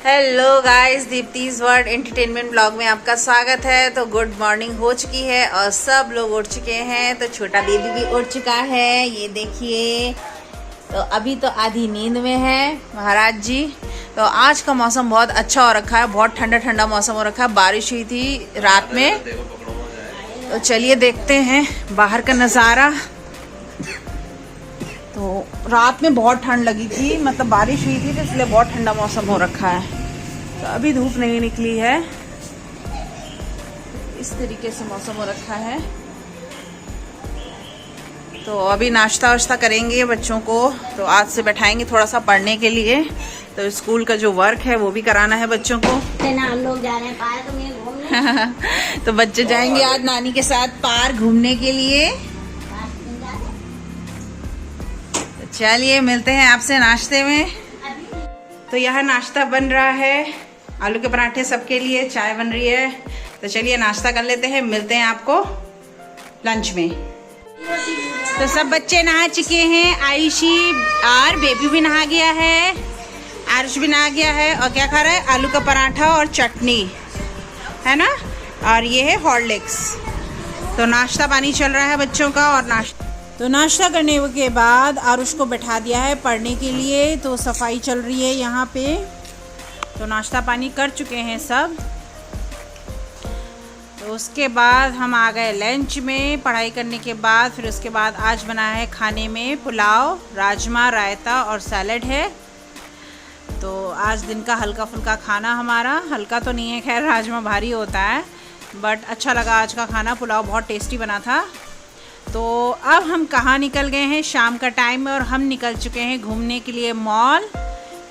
Hello guys, Deepti's world entertainment blog में आपका स्वागत है। तो गुड मॉर्निंग हो चुकी है और सब लोग उठ चुके हैं। तो छोटा बेबी भी उठ चुका है, ये देखिए। तो अभी तो आधी नींद में है महाराज जी। तो आज का मौसम बहुत अच्छा हो रखा है, बहुत ठंडा ठंडा मौसम हो रखा है। बारिश हुई थी रात में। तो चलिए देखते हैं बाहर का नज़ारा। तो रात में बहुत ठंड लगी थी, मतलब बारिश हुई थी, तो इसलिए बहुत ठंडा मौसम हो रखा है। तो अभी धूप नहीं निकली है, इस तरीके से मौसम हो रखा है। तो अभी नाश्ता वाश्ता करेंगे बच्चों को। तो आज से बैठाएंगे थोड़ा सा पढ़ने के लिए। तो स्कूल का जो वर्क है वो भी कराना है बच्चों को। हम लोग जा रहे हैं पार्क में घूमने। तो बच्चे जाएंगे आज नानी के साथ पार्क घूमने के लिए। चलिए मिलते हैं आपसे नाश्ते में। तो यहाँ नाश्ता बन रहा है, आलू के पराठे सबके लिए, चाय बन रही है। तो चलिए नाश्ता कर लेते हैं, मिलते हैं आपको लंच में। तो सब बच्चे नहा चुके हैं, आयुषी और बेबी भी नहा गया है, आरुष भी नहा गया है। और क्या खा रहा है? आलू का पराठा और चटनी है ना, और ये है हॉर्लिक्स। तो नाश्ता पानी चल रहा है बच्चों का। और नाश्ता करने के बाद आरुष को बैठा दिया है पढ़ने के लिए। तो सफाई चल रही है यहाँ पे। तो नाश्ता पानी कर चुके हैं सब। तो उसके बाद हम आ गए लंच में पढ़ाई करने के बाद। फिर उसके बाद आज बनाया है खाने में पुलाव, राजमा, रायता और सैलड है। तो आज दिन का हल्का फुल्का खाना हमारा। हल्का तो नहीं है खैर, राजमा भारी होता है, बट अच्छा लगा आज का खाना। पुलाव बहुत टेस्टी बना था। तो अब हम कहाँ निकल गए हैं, शाम का टाइम है और हम निकल चुके हैं घूमने के लिए मॉल।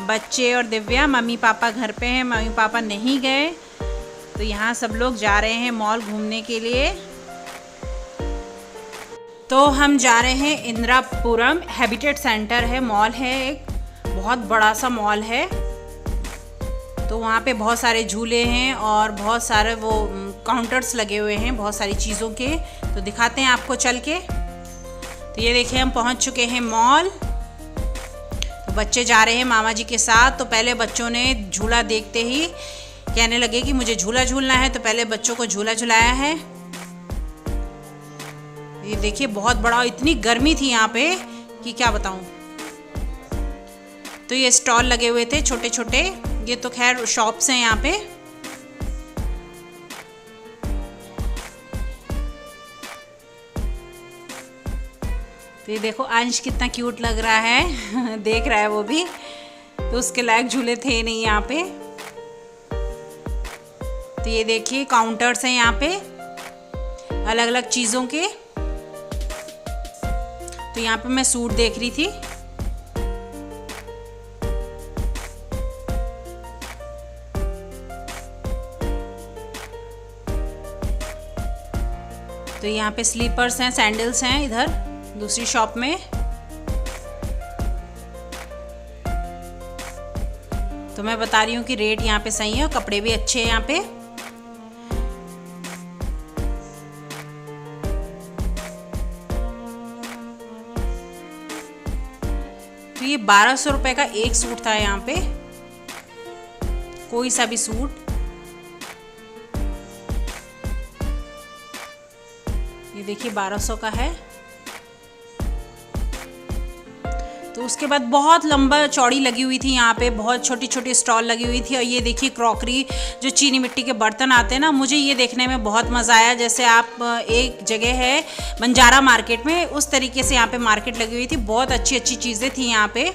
बच्चे और दिव्या, मम्मी पापा घर पे हैं, मम्मी पापा नहीं गए। तो यहाँ सब लोग जा रहे हैं मॉल घूमने के लिए। तो हम जा रहे हैं इंदिरापुरम, हैबिटेट सेंटर है, मॉल है, एक बहुत बड़ा सा मॉल है। तो वहाँ पे बहुत सारे झूले हैं और बहुत सारे वो काउंटर्स लगे हुए हैं बहुत सारी चीज़ों के। तो दिखाते हैं आपको चल के। तो ये देखिए हम पहुँच चुके हैं मॉल। तो बच्चे जा रहे हैं मामा जी के साथ। तो पहले बच्चों ने झूला देखते ही कहने लगे कि मुझे झूला झूलना है। तो पहले बच्चों को झूला झुलाया है। ये देखिए बहुत बड़ा, इतनी गर्मी थी यहाँ पे कि क्या बताऊँ। तो ये स्टॉल लगे हुए थे छोटे छोटे, ये तो खैर शॉप्स हैं यहाँ पे। तो ये देखो अंश कितना क्यूट लग रहा है देख रहा है वो भी। तो उसके लायक झूले थे नहीं यहाँ पे। तो ये देखिए काउंटर्स हैं यहाँ पे अलग अलग चीज़ों के। तो यहाँ पे मैं सूट देख रही थी। तो यहाँ पे स्लीपर्स हैं, सैंडल्स हैं इधर दूसरी शॉप में। तो मैं बता रही हूँ कि रेट यहाँ पे सही है और कपड़े भी अच्छे हैं यहाँ पे। तो ये 1200 रुपये का एक सूट था यहाँ पे, कोई सा भी सूट। ये देखिए 1200 का है। तो उसके बाद बहुत लंबा चौड़ी लगी हुई थी यहाँ पे, बहुत छोटी छोटी स्टॉल लगी हुई थी। और ये देखिए क्रॉकरी, जो चीनी मिट्टी के बर्तन आते हैं ना, मुझे ये देखने में बहुत मज़ा आया। जैसे आप एक जगह है बंजारा मार्केट में, उस तरीके से यहाँ पे मार्केट लगी हुई थी। बहुत अच्छी अच्छी चीज़ें थी यहाँ पे।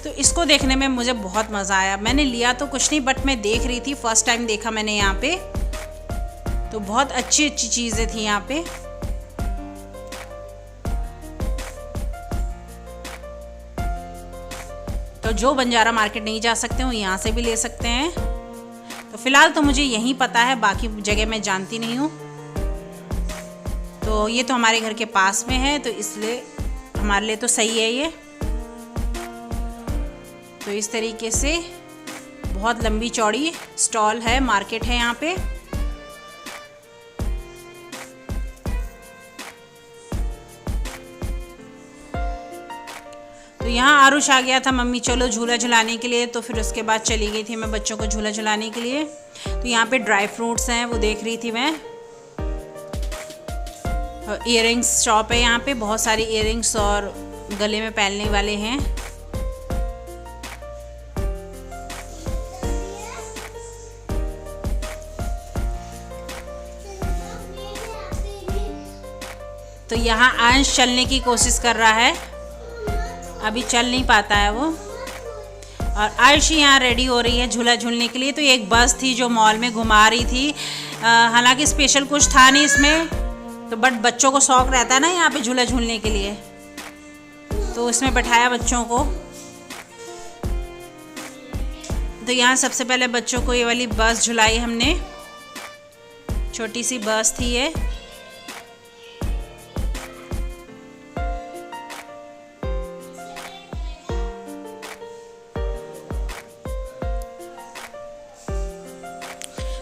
तो इसको देखने में मुझे बहुत मज़ा आया। मैंने लिया तो कुछ नहीं, बट मैं देख रही थी, फर्स्ट टाइम देखा मैंने यहाँ पे। तो बहुत अच्छी अच्छी चीज़ें थी यहाँ पे। तो जो बंजारा मार्केट नहीं जा सकते हो यहाँ से भी ले सकते हैं। तो फिलहाल तो मुझे यहीं पता है, बाकी जगह मैं जानती नहीं हूँ। तो ये तो हमारे घर के पास में है, तो इसलिए हमारे लिए तो सही है ये। तो इस तरीके से बहुत लंबी चौड़ी स्टॉल है, मार्केट है यहाँ पे। यहाँ आरुष आ गया था, मम्मी चलो झूला झुलाने के लिए, तो फिर उसके बाद चली गई थी मैं बच्चों को झूला झुलाने के लिए। तो यहाँ पे ड्राई फ्रूट्स हैं वो देख रही थी मैं। इयररिंग्स शॉप है यहाँ पे, बहुत सारी इयररिंग्स और गले में पहनने वाले हैं। तो यहाँ अंश चलने की कोशिश कर रहा है, अभी चल नहीं पाता है वो। और आयुषी यहाँ रेडी हो रही है झूला झूलने के लिए। तो एक बस थी जो मॉल में घुमा रही थी, हालांकि स्पेशल कुछ था नहीं इसमें, तो बट बच्चों को शौक रहता है ना यहाँ पे झूला झूलने के लिए, तो इसमें बैठाया बच्चों को। तो यहाँ सबसे पहले बच्चों को ये वाली बस झुलाई हमने, छोटी सी बस थी ये।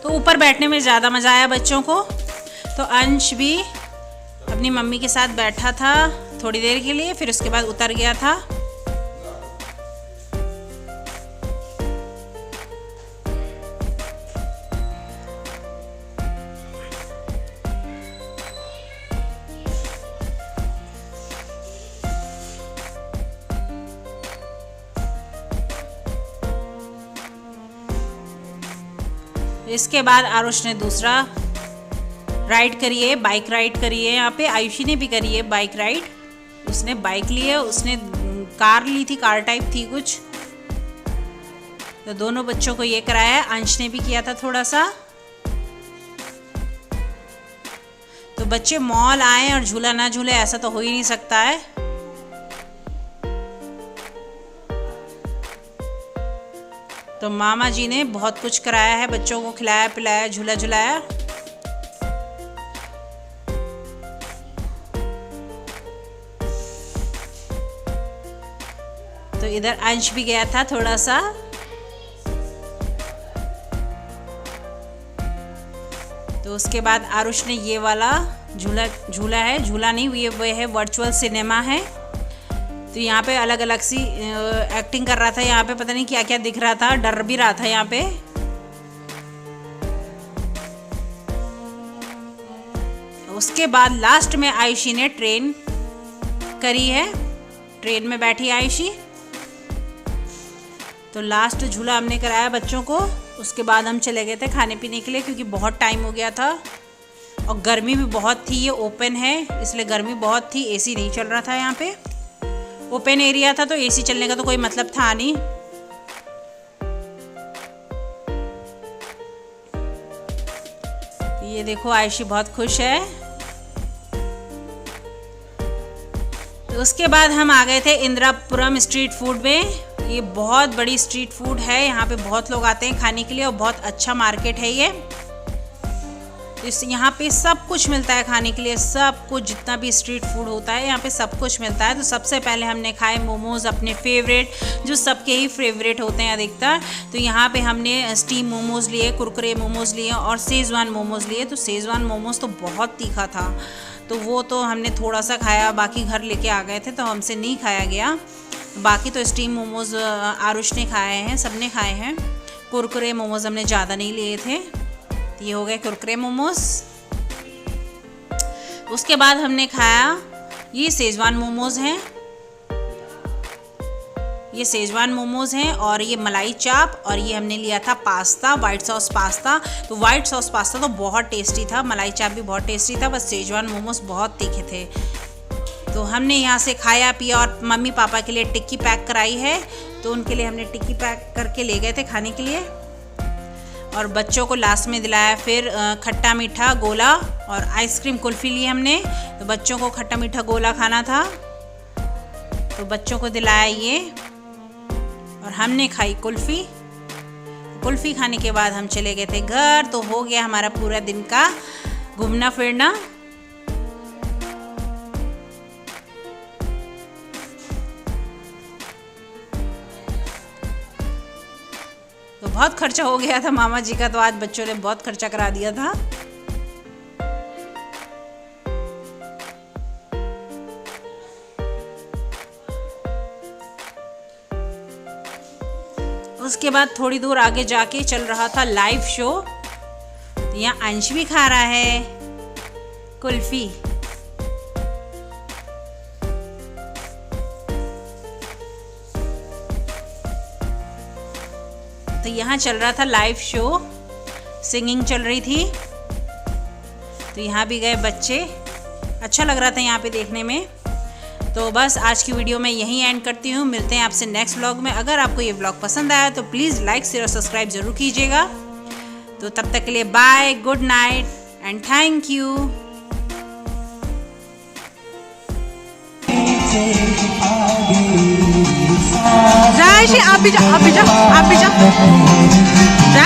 तो ऊपर बैठने में ज़्यादा मज़ा आया बच्चों को। तो अंश भी अपनी मम्मी के साथ बैठा था थोड़ी देर के लिए, फिर उसके बाद उतर गया था। इसके बाद आरुष ने दूसरा राइड करी है, बाइक राइड करी है। यहाँ पे आयुषी ने भी करी है बाइक राइड, उसने बाइक ली है, उसने कार ली थी, कार टाइप थी कुछ। तो दोनों बच्चों को ये कराया है, अंश ने भी किया था थोड़ा सा। तो बच्चे मॉल आए और झूला ना झूले ऐसा तो हो ही नहीं सकता है। तो मामा जी ने बहुत कुछ कराया है, बच्चों को खिलाया पिलाया, झूला झुलाया। तो इधर अंश भी गया था थोड़ा सा। तो उसके बाद आरुष ने ये वाला झूला है, झूला नहीं ये है वर्चुअल सिनेमा है। तो यहाँ पे अलग अलग सी एक्टिंग कर रहा था, यहाँ पे पता नहीं क्या क्या दिख रहा था, डर भी रहा था यहाँ पे। उसके बाद लास्ट में आयुषी ने ट्रेन करी है, ट्रेन में बैठी आयुषी। तो लास्ट झूला हमने कराया बच्चों को। उसके बाद हम चले गए थे खाने पीने के लिए, क्योंकि बहुत टाइम हो गया था और गर्मी भी बहुत थी। ये ओपन है इसलिए गर्मी बहुत थी, एसी नहीं चल रहा था यहाँ पे। ओपन एरिया था तो एसी चलने का तो कोई मतलब था नहीं। ये देखो आयुषी बहुत खुश है। तो उसके बाद हम आ गए थे इंदिरापुरम स्ट्रीट फूड में। ये बहुत बड़ी स्ट्रीट फूड है, यहाँ पे बहुत लोग आते हैं खाने के लिए और बहुत अच्छा मार्केट है ये। यहाँ पे सब कुछ मिलता है खाने के लिए, सब कुछ जितना भी स्ट्रीट फूड होता है यहाँ पे सब कुछ मिलता है। तो सबसे पहले हमने खाए मोमोज़, अपने फेवरेट, जो सबके ही फेवरेट होते हैं अधिकतर। तो यहाँ पे हमने स्टीम मोमोज़ लिए, कुरकुरे मोमोज़ लिए और शेज़वान मोमोज़ लिए। तो शेज़वान मोमोज़ तो बहुत तीखा था, तो वो तो हमने थोड़ा सा खाया, बाकी घर लेके आ गए थे तो हमसे नहीं खाया गया। बाकी तो स्टीम मोमोज़ आरुष ने खाए हैं, सब ने खाए हैं। कुरकुरे मोमोज़ हमने ज़्यादा नहीं लिए थे। ये हो गए कुरकुरे मोमोज। उसके बाद हमने खाया ये शेज़वान मोमोज हैं, ये शेज़वान मोमोज हैं और ये मलाई चाप, और ये हमने लिया था पास्ता, वाइट सॉस पास्ता। तो वाइट सॉस पास्ता तो बहुत टेस्टी था, मलाई चाप भी बहुत टेस्टी था, बस शेज़वान मोमोज बहुत तीखे थे। तो हमने यहाँ से खाया पिया और मम्मी पापा के लिए टिक्की पैक कराई है, तो उनके लिए हमने टिक्की पैक करके ले गए थे खाने के लिए। और बच्चों को लास्ट में दिलाया फिर खट्टा मीठा गोला और आइसक्रीम कुल्फ़ी ली हमने। तो बच्चों को खट्टा मीठा गोला खाना था तो बच्चों को दिलाया ये, और हमने खाई कुल्फ़ी। कुल्फ़ी खाने के बाद हम चले गए थे घर। तो हो गया हमारा पूरा दिन का घूमना फिरना। तो बहुत खर्चा हो गया था मामा जी का, तो आज बच्चों ने बहुत खर्चा करा दिया था। उसके बाद थोड़ी दूर आगे जाके चल रहा था लाइव शो। तो यहाँ अंश भी खा रहा है कुल्फी। तो यहाँ चल रहा था लाइव शो, सिंगिंग चल रही थी। तो यहाँ भी गए बच्चे, अच्छा लग रहा था यहाँ पे देखने में। तो बस आज की वीडियो में यहीं एंड करती हूँ। मिलते हैं आपसे नेक्स्ट व्लॉग में। अगर आपको ये व्लॉग पसंद आया तो प्लीज़ लाइक शेयर और सब्सक्राइब जरूर कीजिएगा। तो तब तक के लिए bye, good night and thank you. आप भी जाओ, आप भी जाओ, आप भी जाओ, जा।